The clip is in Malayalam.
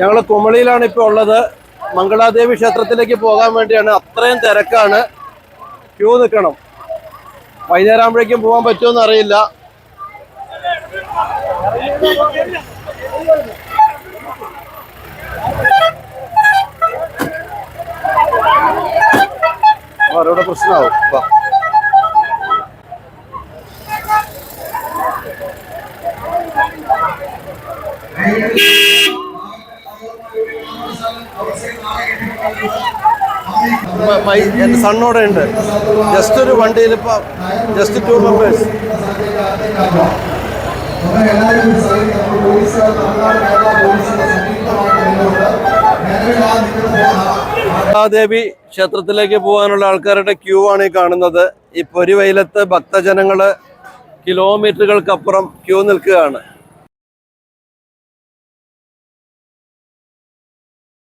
ഞങ്ങൾ കുമളിയിലാണ് ഇപ്പോൾ ഉള്ളത്. മംഗളാദേവി ക്ഷേത്രത്തിലേക്ക് പോകാൻ വേണ്ടിയാണ്. അത്രയും തിരക്കാണ്, ക്യൂ നിൽക്കണം. വൈകുന്നേരം ആകുമ്പോഴേക്കും പോകാൻ പറ്റുമെന്ന് അറിയില്ല. അവരോട് പ്രശ്നമാവും. എന്റെ സണ്ണോടെ ഉണ്ട്. ജസ്റ്റ് ഒരു വണ്ടിയിൽ ഇപ്പൊ ജസ്റ്റ് 2 മെമ്പേഴ്സ്. മംഗളാദേവി ക്ഷേത്രത്തിലേക്ക് പോകാനുള്ള ആൾക്കാരുടെ ക്യൂ ആണ് ഈ കാണുന്നത്. ഈ പൊരിവെയിലത്ത് ഭക്തജനങ്ങള് കിലോമീറ്ററുകൾക്കപ്പുറം ക്യൂ നിൽക്കുകയാണ്.